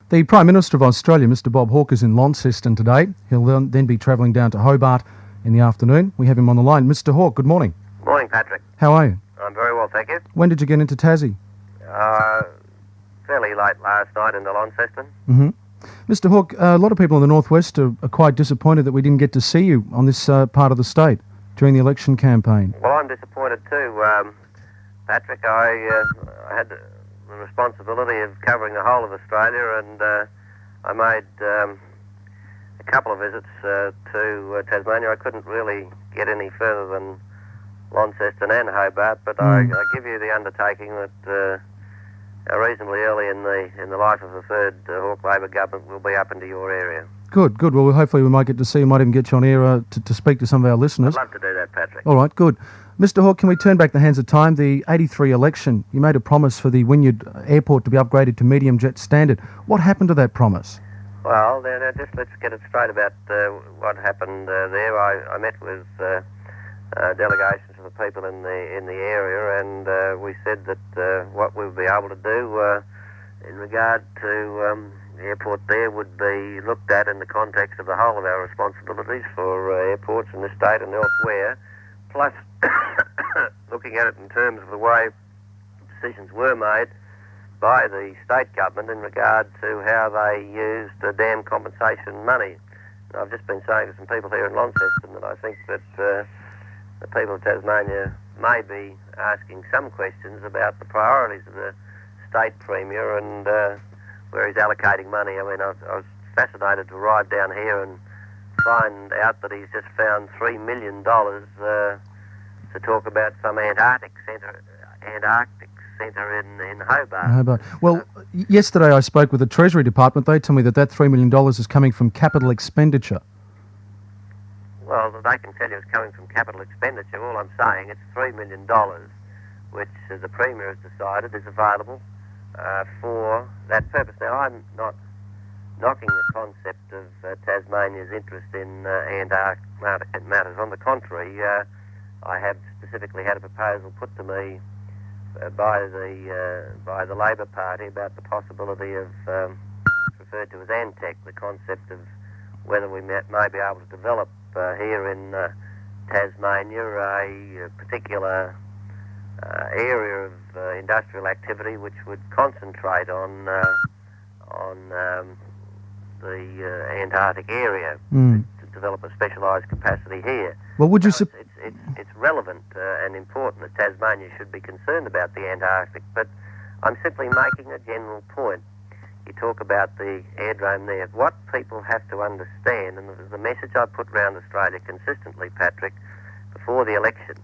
The Prime Minister of Australia, Mr Bob Hawke, is in Launceston today. He'll then be travelling down to Hobart in the afternoon. We have him on the line. Mr Hawke, good morning. Morning, Patrick. How are you? I'm very well, thank you. When did you get into Tassie? Fairly late last night into Launceston. Mr Hawke, a lot of people in the northwest are quite disappointed that we didn't get to see you on this part of the state during the election campaign. Well, I'm disappointed too, Patrick. I had the responsibility of covering the whole of Australia, and I made a couple of visits to Tasmania. I couldn't really get any further than Launceston and Hobart, but I give you the undertaking that reasonably early in the life of the third Hawke Labor government we'll be up into your area. Good. Well, hopefully we might get to see you, might even get you on air to speak to some of our listeners. I'd love to do that, Patrick. All right, good. Mr Hawke, can we turn back the hands of time? The 83 election, you made a promise for the Wynyard Airport to be upgraded to medium jet standard. What happened to that promise? Well, just let's get it straight about what happened there. I met with delegations of the people in the area, and we said that what we would be able to do in regard to the airport there would be looked at in the context of the whole of our responsibilities for airports in this state and elsewhere, plus looking at it in terms of the way decisions were made by the state government in regard to how they used dam compensation money. And I've just been saying to some people here in Launceston that I think that the people of Tasmania may be asking some questions about the priorities of the state premier and where he's allocating money. I mean, I was fascinated to arrive down here and find out that he's just found $3 million to talk about some Antarctic centre in Hobart. Well, yesterday I spoke with the Treasury Department. They tell me that $3 million is coming from capital expenditure. Well, they can tell you it's coming from capital expenditure. All I'm saying, it's $3 million, which the Premier has decided is available for that purpose. Now, I'm not knocking the concept of Tasmania's interest in Antarctic matters. On the contrary, I have specifically had a proposal put to me by the Labor Party about the possibility of referred to as Antec, the concept of whether we may be able to develop here in Tasmania a particular area of industrial activity which would concentrate on the Antarctic area to develop a specialised capacity here. Well, would you? It's relevant and important that Tasmania should be concerned about the Antarctic, but I'm simply making a general point. You talk about the airdrome there. What people have to understand, and the message I put around Australia consistently, Patrick, before the election,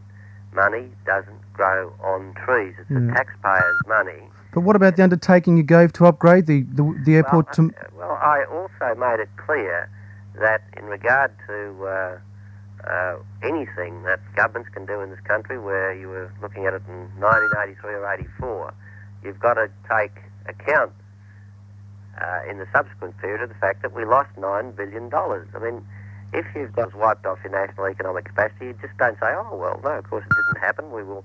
money doesn't grow on trees. It's the taxpayers' money. But what about the undertaking you gave to upgrade the airport to... Well, I also made it clear that in regard to anything that governments can do in this country, where you were looking at it in 1983 or 84, you've got to take account in the subsequent period of the fact that we lost $9 billion. I mean, if you've got wiped off your national economic capacity, you just don't say, oh, well, no, of course it didn't happen. We will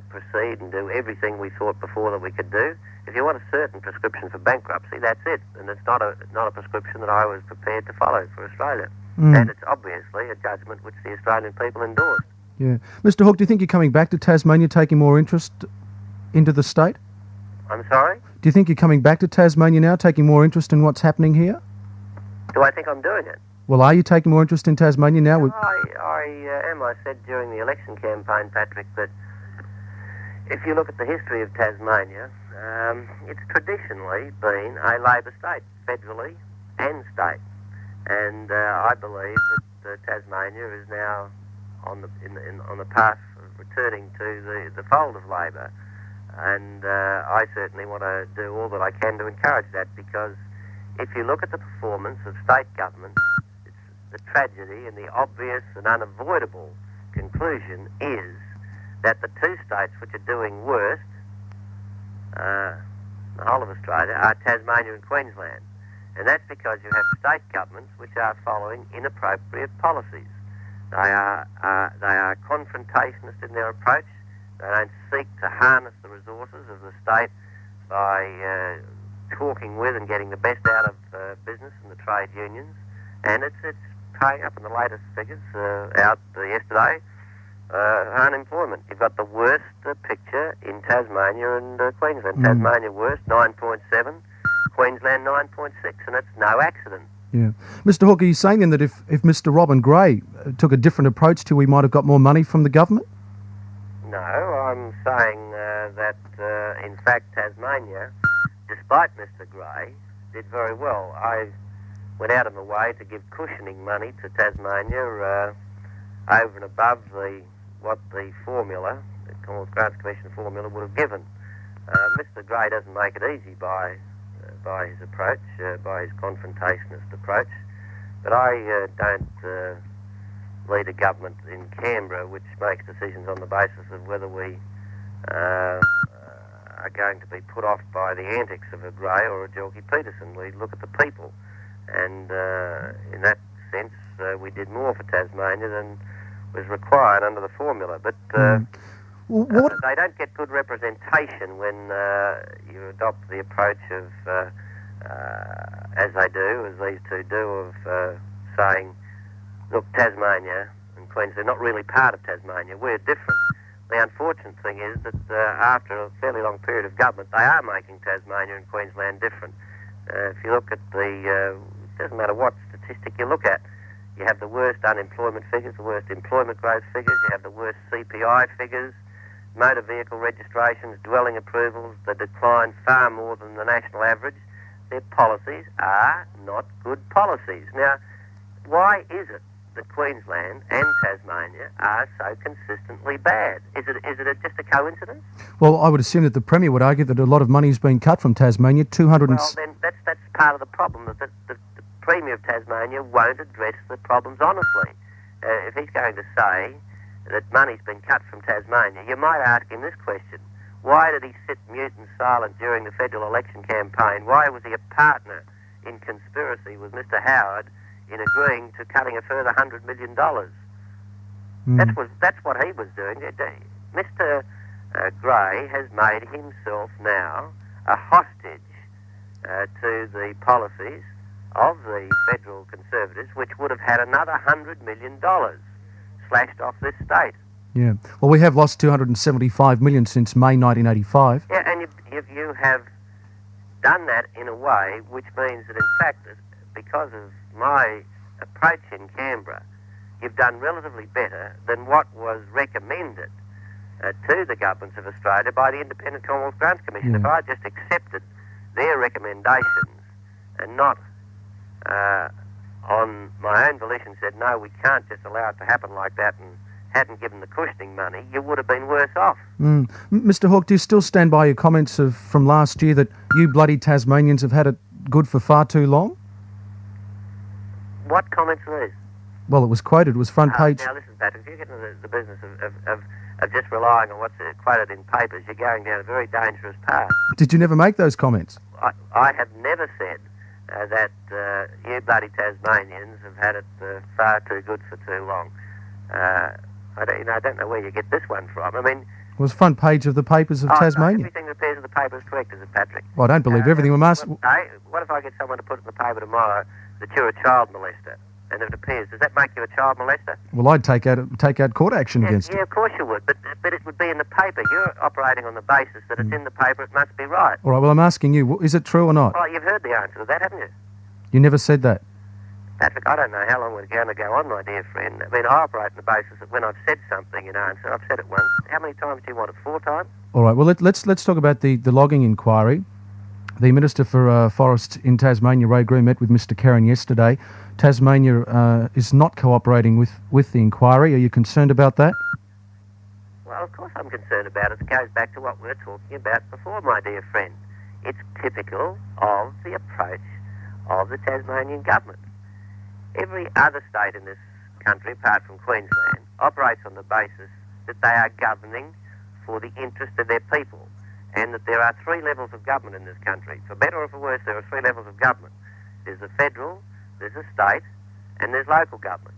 proceed and do everything we thought before that we could do. If you want a certain prescription for bankruptcy, that's it. And it's not a prescription that I was prepared to follow for Australia. And it's obviously a judgment which the Australian people endorsed. Yeah. Mr Hawke, do you think you're coming back to Tasmania, taking more interest into the state? I'm sorry? Do you think you're coming back to Tasmania now, taking more interest in what's happening here? Do I think I'm doing it? Well, are you taking more interest in Tasmania now? I am. I said during the election campaign, Patrick, that if you look at the history of Tasmania, it's traditionally been a Labor state, federally and state. And I believe that Tasmania is now on the path of returning to the fold of Labor. And I certainly want to do all that I can to encourage that, because if you look at the performance of state governments, it's the tragedy and the obvious and unavoidable conclusion is that the two states which are doing worst, the whole of Australia, are Tasmania and Queensland. And that's because you have state governments which are following inappropriate policies. They are confrontationist in their approach. They don't seek to harness the resources of the state by talking with and getting the best out of business and the trade unions, and it's paying up in the latest figures out yesterday. Unemployment. You've got the worst picture in Tasmania and Queensland. Tasmania worst, 9.7. Queensland 9.6, and it's no accident. Yeah. Mr. Hawke, are you saying then that if Mr. Robin Gray took a different approach to, we might have got more money from the government? No, I'm saying that in fact Tasmania, despite Mr. Gray, did very well. I went out of my way to give cushioning money to Tasmania over and above what the formula, the Commonwealth Grants Commission formula, would have given. Mr. Gray doesn't make it easy by his approach, by his confrontationist approach, but I don't lead a government in Canberra which makes decisions on the basis of whether we are going to be put off by the antics of a Gray or a Jelky Peterson. We look at the people, and in that sense we did more for Tasmania than was required under the formula, but they don't get good representation when you adopt the approach of, as these two do, of saying, look, Tasmania and Queensland are not really part of Tasmania. We're different. The unfortunate thing is that after a fairly long period of government, they are making Tasmania and Queensland different. If you look at it doesn't matter what statistic you look at, you have the worst unemployment figures, the worst employment growth figures, you have the worst CPI figures, motor vehicle registrations, dwelling approvals, they decline far more than the national average. Their policies are not good policies. Now, why is it that Queensland and Tasmania are so consistently bad? Is it just a coincidence? Well, I would assume that the Premier would argue that a lot of money has been cut from Tasmania, 200 Well, then that's part of the problem, that the Premier of Tasmania won't address the problems honestly. If he's going to say that money's been cut from Tasmania, you might ask him this question. Why did he sit mute and silent during the federal election campaign? Why was he a partner in conspiracy with Mr. Howard in agreeing to cutting a further $100 million? That's what he was doing. Mr. Gray has made himself now a hostage to the policies of the federal Conservatives, which would have had another $100 million slashed off this state. Yeah. Well, we have lost $275 million since May 1985. Yeah, and you have done that in a way which means that, in fact, because of my approach in Canberra, you've done relatively better than what was recommended to the governments of Australia by the Independent Commonwealth Grants Commission. Yeah. If I just accepted their recommendations and not on my own volition said, no, we can't just allow it to happen like that, and hadn't given the cushioning money, you would have been worse off. Mr. Hawke, do you still stand by your comments from last year that you bloody Tasmanians have had it good for far too long? What comments are these? Well, it was quoted, it was front page. Now listen, Patrick, if you get into the business of just relying on what's quoted in papers, you're going down a very dangerous path. Did you never make those comments? I have never said that you bloody Tasmanians have had it far too good for too long. I don't know where you get this one from. I mean, it was front page of the papers of Tasmania. No, everything that appears in the paper is correct, is it, Patrick? Well, I don't believe everything. What if I get someone to put in the paper tomorrow that you're a child molester, and it appears? Does that make you a child molester? Well, I'd take out court action against it. Yeah, of course you would, but it would be in the paper. You're operating on the basis that it's in the paper, it must be right. All right, well, I'm asking you, is it true or not? Well, you've heard the answer to that, haven't you? You never said that. Patrick, I don't know how long we're going to go on, my dear friend. I mean, I operate on the basis that when I've said something in answer, I've said it once. How many times do you want it? 4 times? All right, well, let's talk about the logging inquiry. The Minister for Forests in Tasmania, Ray Greer, met with Mr. Kerrin yesterday. Tasmania is not cooperating with the inquiry. Are you concerned about that? Well, of course I'm concerned about it. It goes back to what we were talking about before, my dear friend. It's typical of the approach of the Tasmanian government. Every other state in this country, apart from Queensland, operates on the basis that they are governing for the interest of their people, and that there are 3 levels of government in this country. For better or for worse, there are 3 levels of government. There's the federal, there's the state, and there's local government.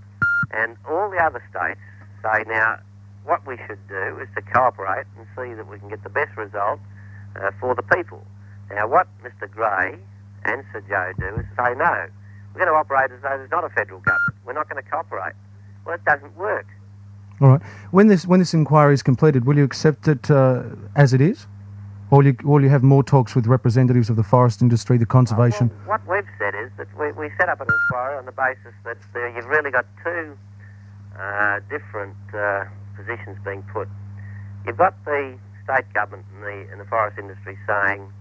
And all the other states say, now, what we should do is to cooperate and see that we can get the best result for the people. Now, what Mr Gray and Sir Joe do is say, no, we're going to operate as though there's not a federal government. We're not going to cooperate. Well, it doesn't work. All right. When this inquiry is completed, will you accept it as it is? Or will you have more talks with representatives of the forest industry, the conservation? Well, what we've said is that we set up an inquiry on the basis that you've really got two different positions being put. You've got the state government and the forest industry saying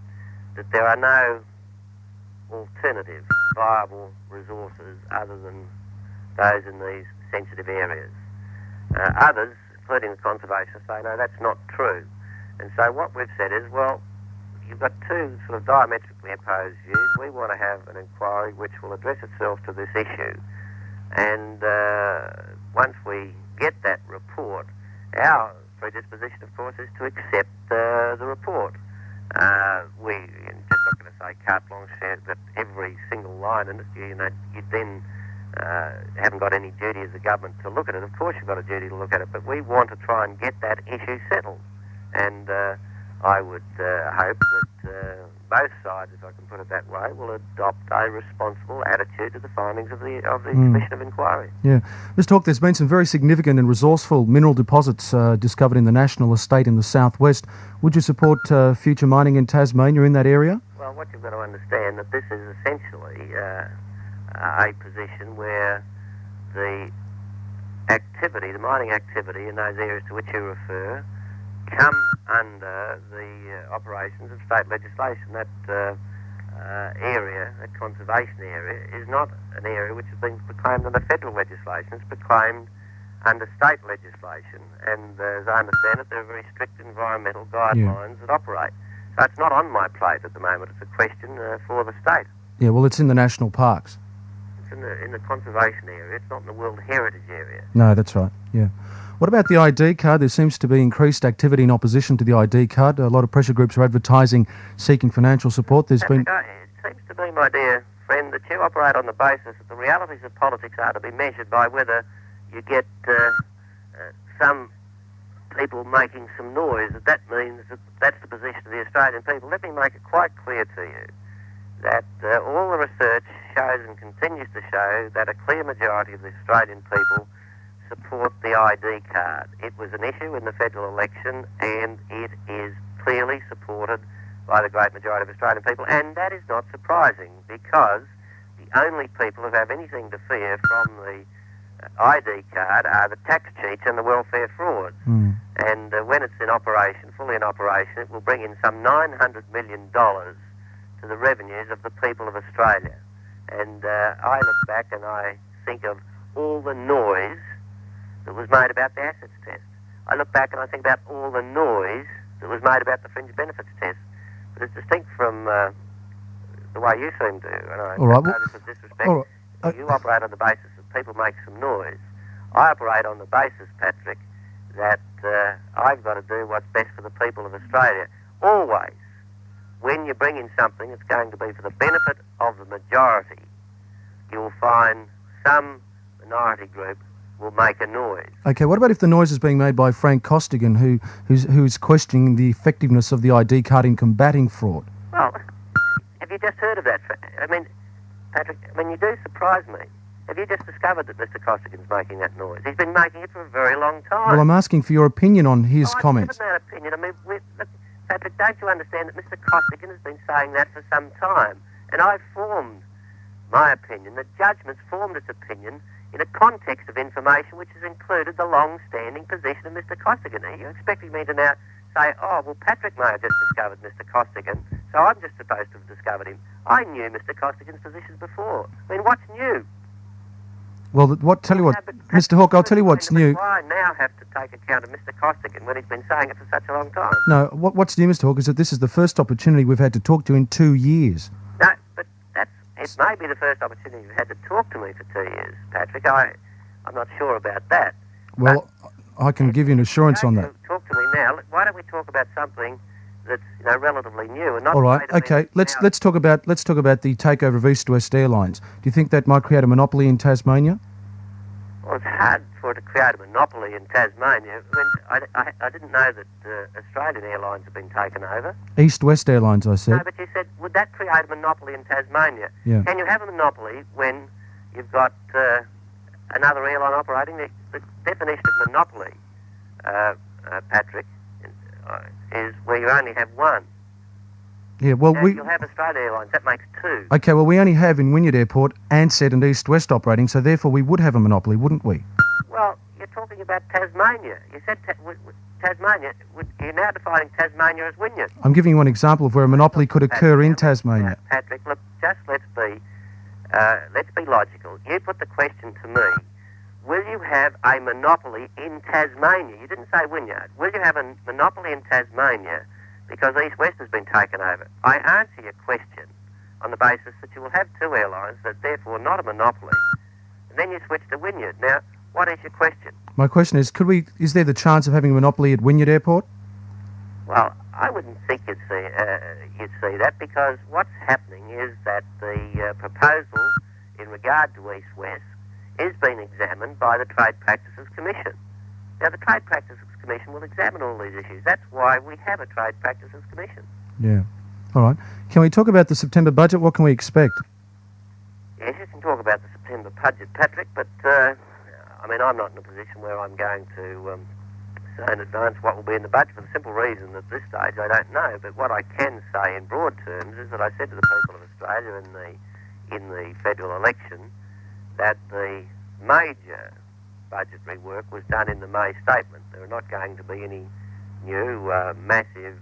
that there are no alternative viable resources other than those in these sensitive areas. Others, including the conservationists, say, no, that's not true. And so what we've said is, well, you've got two sort of diametrically opposed views. We want to have an inquiry which will address itself to this issue. And once we get that report, our predisposition, of course, is to accept the report. We're just not going to say carte blanche that every single line in it, you then haven't got any duty as a government to look at it. Of course you've got a duty to look at it, but we want to try and get that issue settled. And I would hope that both sides, if I can put it that way, will adopt a responsible attitude to the findings of the Commission of Inquiry. Yeah. Mr Hawke, there's been some very significant and resourceful mineral deposits discovered in the National Estate in the southwest. Would you support future mining in Tasmania in that area? Well, what you've got to understand that this is essentially a position where the activity, the mining activity in those areas to which you refer, come under the operations of state legislation. That area, that conservation area, is not an area which has been proclaimed under federal legislation. It's proclaimed under state legislation, and as I understand it, there are very strict environmental guidelines that operate. So it's not on my plate at the moment. It's a question for the state. Yeah, well, it's in the national parks. It's in the conservation area. It's not in the World Heritage area. No, that's right, yeah. What about the ID card? There seems to be increased activity in opposition to the ID card. A lot of pressure groups are advertising, seeking financial support. It seems to me, my dear friend, that you operate on the basis that the realities of politics are to be measured by whether you get some people making some noise. That means that that's the position of the Australian people. Let me make it quite clear to you that all the research shows and continues to show that a clear majority of the Australian people support the ID card. It was an issue in the federal election, and it is clearly supported by the great majority of Australian people, and that is not surprising, because the only people who have anything to fear from the ID card are the tax cheats and the welfare fraud. And when it's in operation, fully in operation, it will bring in some $900 million to the revenues of the people of Australia. And I look back and I think of all the noise that was made about the assets test. I look back and I think about all the noise that was made about the fringe benefits test. But it's distinct from the way you seem to, and I say this with disrespect. You operate on the basis that people make some noise. I operate on the basis, Patrick, that I've got to do what's best for the people of Australia. Always, when you bring in something that's going to be for the benefit of the majority, you'll find some minority group will make a noise. Okay, what about if the noise is being made by Frank Costigan, who's questioning the effectiveness of the ID card in combating fraud? Well, have you just heard of that? I mean, Patrick, you do surprise me. Have you just discovered that Mr Costigan's making that noise? He's been making it for a very long time. Well, I'm asking for your opinion on his comments. I've given that opinion. Look, Patrick, don't you understand that Mr Costigan has been saying that for some time? And I've formed my opinion. The judgment's formed its opinion in a context of information which has included the long-standing position of Mr Costigan. Are you expecting me to now say, oh, well, Patrick may have just discovered Mr Costigan, so I'm just supposed to have discovered him? I knew Mr Costigan's positions before. What's new? Well, Mr Hawke, I'll tell you what's new. I now have to take account of Mr Costigan when he's been saying it for such a long time. No, what's new, Mr Hawke, is that this is the first opportunity we've had to talk to in 2 years. No, but it may be the first opportunity you've had to talk to me for 2 years, Patrick. I'm not sure about that. Well, I can give you an assurance on that. Talk to me now. Why don't we talk about something that's relatively new and not? All right. Okay. Let's talk about the takeover of East West Airlines. Do you think that might create a monopoly in Tasmania? Well, it's hard for it to create a monopoly in Tasmania. I didn't know that Australian Airlines have been taken over. East-West Airlines, I said. No, but you said, would that create a monopoly in Tasmania? Yeah. Can you have a monopoly when you've got another airline operating? The definition of monopoly, Patrick, is where you only have one. Yeah, well, You'll have Australian Airlines. That makes two. Okay, well, we only have in Wynyard Airport Ansett and East-West operating, so therefore we would have a monopoly, wouldn't we? Well, you're talking about Tasmania. You said Tasmania. You're now defining Tasmania as Wynyard. I'm giving you one example of where a monopoly could occur in Tasmania. Patrick, look, just let's be logical. You put the question to me, will you have a monopoly in Tasmania? You didn't say Wynyard. Will you have a monopoly in Tasmania because East-West has been taken over? I answer your question on the basis that you will have two airlines, that therefore not a monopoly, and then you switch to Wynyard. Now, what is your question? My question is, is there the chance of having a monopoly at Wynyard Airport? Well, I wouldn't think you'd see that, because what's happening is that the proposal in regard to East-West is being examined by the Trade Practices Commission. Now, the Trade Practices Commission will examine all these issues. That's why we have a Trade Practices Commission. Yeah. All right. Can we talk about the September budget? What can we expect? Yes, you can talk about the September budget, Patrick, but I'm not in a position where I'm going to say in advance what will be in the budget, for the simple reason that at this stage I don't know. But what I can say in broad terms is that I said to the people of Australia in the federal election that the major budgetary work was done in the May statement. There are not going to be any new massive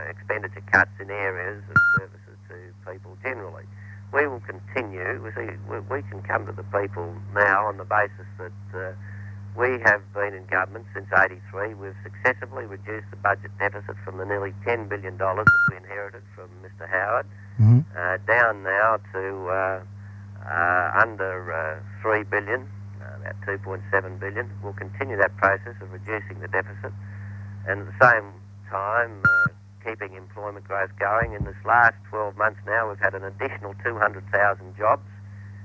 expenditure cuts in areas of services to people generally. We will continue. We can come to the people now on the basis that we have been in government since '83. We've successively reduced the budget deficit from the nearly $10 billion that we inherited from Mr. Howard down now to under $3 billion, about $2.7 billion. We'll continue that process of reducing the deficit, and at the same time keeping employment growth going. In this last 12 months now, we've had an additional 200,000 jobs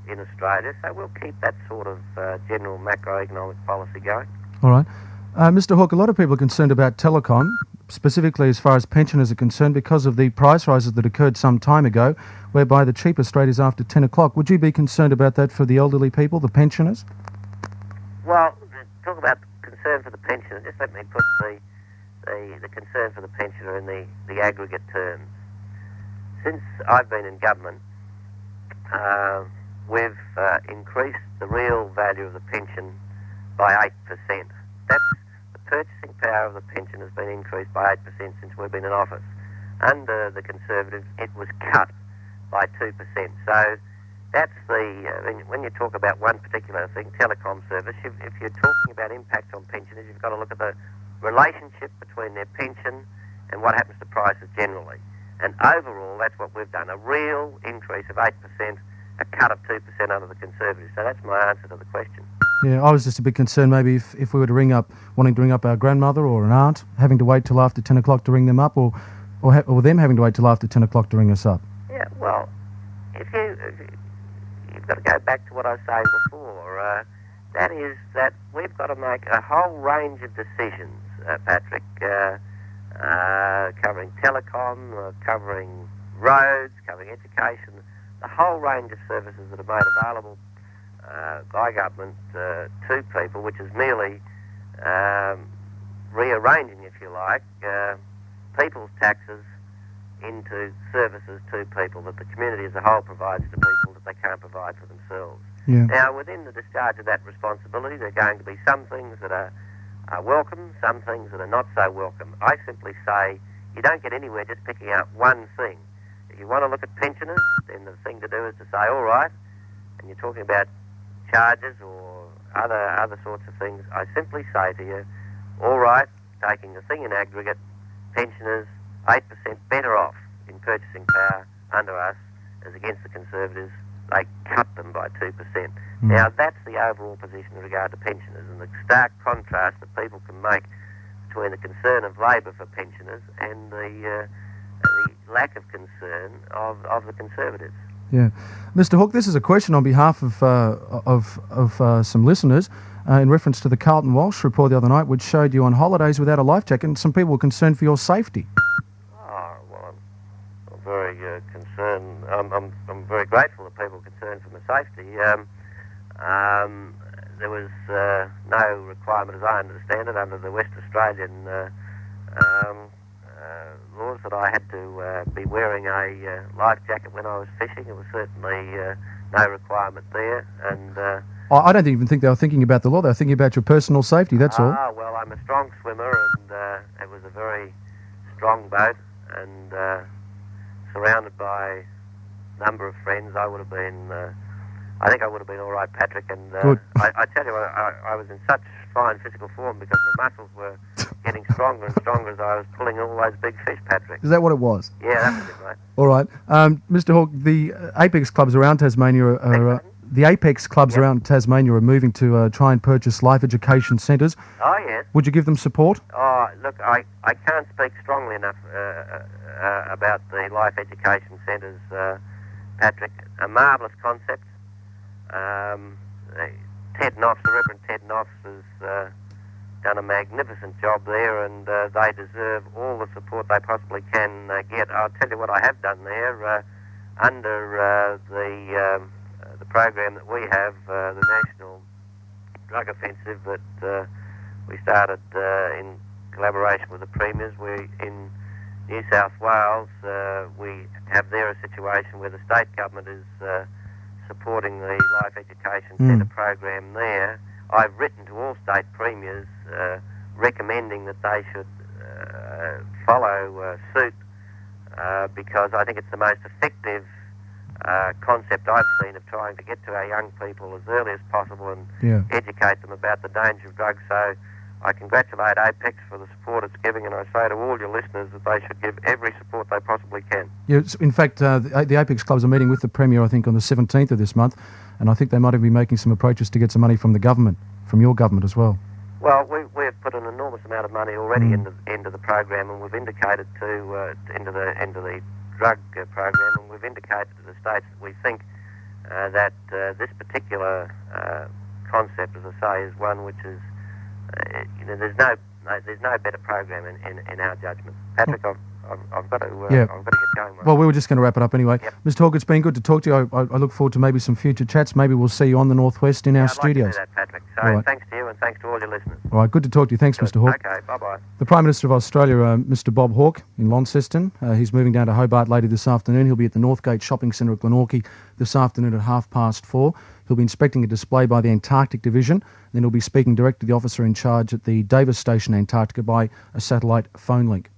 in Australia, so we'll keep that sort of general macroeconomic policy going. All right. Mr. Hawke, a lot of people are concerned about telecom, specifically as far as pensioners are concerned, because of the price rises that occurred some time ago, whereby the cheapest rate is after 10 o'clock. Would you be concerned about that for the elderly people, the pensioners? Well, talk about concern for the pensioner. Just let me put the concern for the pensioner in the aggregate terms. Since I've been in government, we've increased the real value of the pension by 8%. That's the purchasing power of the pension has been increased by 8% since we've been in office. Under the Conservatives, it was cut by 2%. So that's when you talk about one particular thing, telecom service, if you're talking about impact on pensioners, you've got to look at the relationship between their pension and what happens to prices generally. And overall, that's what we've done, a real increase of 8%, a cut of 2% under the Conservatives. So that's my answer to the question. Yeah, I was just a bit concerned maybe if we were to wanting to ring up our grandmother or an aunt, having to wait till after 10 o'clock to ring them up, or them having to wait till after 10 o'clock to ring us up. Yeah, well, if you've got to go back to what I was saying before, that is that we've got to make a whole range of decisions, Patrick, covering telecom, covering roads, covering education, the whole range of services that are made available by government to people, which is merely rearranging, if you like, people's taxes into services to people that the community as a whole provides to people that they can't provide for themselves. Yeah. Now, within the discharge of that responsibility, there are going to be some things that are welcome, some things that are not so welcome. I simply say you don't get anywhere just picking out one thing. If you want to look at pensioners, then the thing to do is to say, all right, and you're talking about charges or other sorts of things, I simply say to you, all right, taking the thing in aggregate, pensioners 8% better off in purchasing power under us as against the Conservatives. They cut them by 2%. Now, that's the overall position in regard to pensioners, and the stark contrast that people can make between the concern of Labor for pensioners and the lack of concern of the Conservatives. Yeah. Mr. Hawke, this is a question on behalf of some listeners. in reference to the Carlton Walsh report the other night, which showed you on holidays without a life jacket, and some people were concerned for your safety. Oh, well, I'm very concerned. I'm very grateful that people are concerned for my safety. There was no requirement, as I understand it, under the West Australian laws that I had to be wearing a life jacket when I was fishing. There was certainly no requirement there. And I don't even think they were thinking about the law. They were thinking about your personal safety, that's all. Well, I'm a strong swimmer, and it was a very strong boat, and surrounded by a number of friends. I think I would have been all right, Patrick. And Good. I tell you, I was in such fine physical form because my muscles were getting stronger and stronger as I was pulling all those big fish, Patrick. Is that what it was? Yeah, that was it, mate. All right. Mr. Hawke, the apex clubs around Tasmania around Tasmania are moving to try and purchase life education centres. Oh, yes. Would you give them support? Oh, look, I can't speak strongly enough about the life education centres, Patrick. A marvellous concept. Ted Noffs, the Reverend Ted Noffs, has done a magnificent job there, and they deserve all the support they possibly can get. I'll tell you what I have done there. Under the program that we have, the National Drug Offensive that we started in collaboration with the premiers, in New South Wales, we have there a situation where the state government is supporting the Life Education Centre program there. I've written to all state premiers recommending that they should follow suit because I think it's the most effective concept I've seen of trying to get to our young people as early as possible and educate them about the danger of drugs. So I congratulate APEX for the support it's giving, and I say to all your listeners that they should give every support they possibly can. Yeah, in fact, the APEX clubs are meeting with the Premier, I think, on the 17th of this month, and I think they might be making some approaches to get some money from the government, from your government as well. Well, we've put an enormous amount of money already into the program, and we've indicated into the drug program, and we've indicated to the states that we think that this particular concept, as I say, is one which is there's no better program in our judgment. Patrick, I've got to get going. Well, we were just going to wrap it up anyway. Yep. Mr. Hawke, it's been good to talk to you. I look forward to maybe some future chats. Maybe we'll see you on the Northwest in our studios. I'd like to do that, Patrick. So thanks to you and thanks to all your listeners. All right, good to talk to you. Thanks, Mr. Hawke. Okay, bye-bye. The Prime Minister of Australia, Mr. Bob Hawke, in Launceston. He's moving down to Hobart later this afternoon. He'll be at the Northgate Shopping Centre at Glenorchy this afternoon at 4:30. He'll be inspecting a display by the Antarctic Division. Then he'll be speaking direct to the officer in charge at the Davis Station, Antarctica, by a satellite phone link.